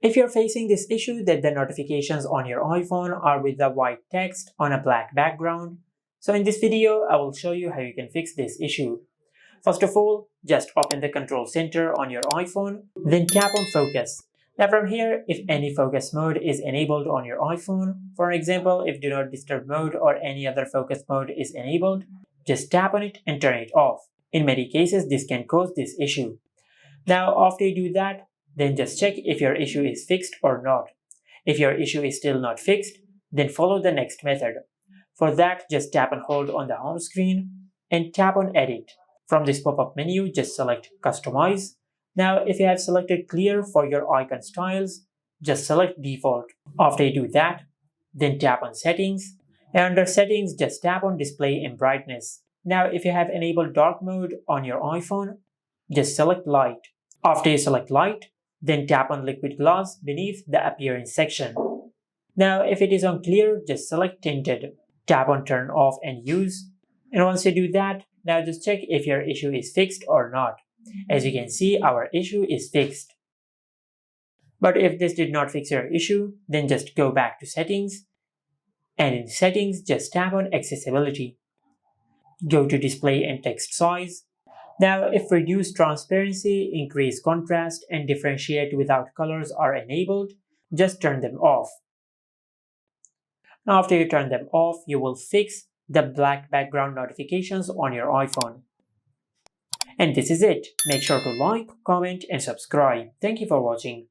If you're facing this issue that the notifications on your iPhone are with the white text on a black background, so in this video I will show you how you can fix this issue. First of all, just open the control center on your iPhone, then tap on focus. Now from here, if any focus mode is enabled on your iPhone, for example, if do not disturb mode or any other focus mode is enabled, just tap on it and turn it off. In many cases, this can cause this issue. Now after you do that, then just check if your issue is fixed or not. If your issue is still not fixed, then follow the next method. For that, just tap and hold on the home screen and tap on Edit. From this pop-up menu, just select Customize. Now if you have selected Clear for your icon styles, just select Default. After you do that, then tap on Settings, and under Settings, just tap on Display and Brightness. Now if you have enabled dark mode on your iPhone, just select Light. After you select Light, then tap on Liquid Glass beneath the Appearance section. Now if it is on Clear, just select Tinted. Tap on Turn Off and Use. And once you do that, now just check if your issue is fixed or not. As you can see, our issue is fixed. But if this did not fix your issue, then just go back to Settings. And in Settings, just tap on Accessibility. Go to Display and Text Size. Now, if Reduce Transparency, Increase Contrast, and Differentiate Without Colors are enabled, just turn them off. Now, after you turn them off, you will fix the black background notifications on your iPhone. And this is it. Make sure to like, comment, and subscribe. Thank you for watching.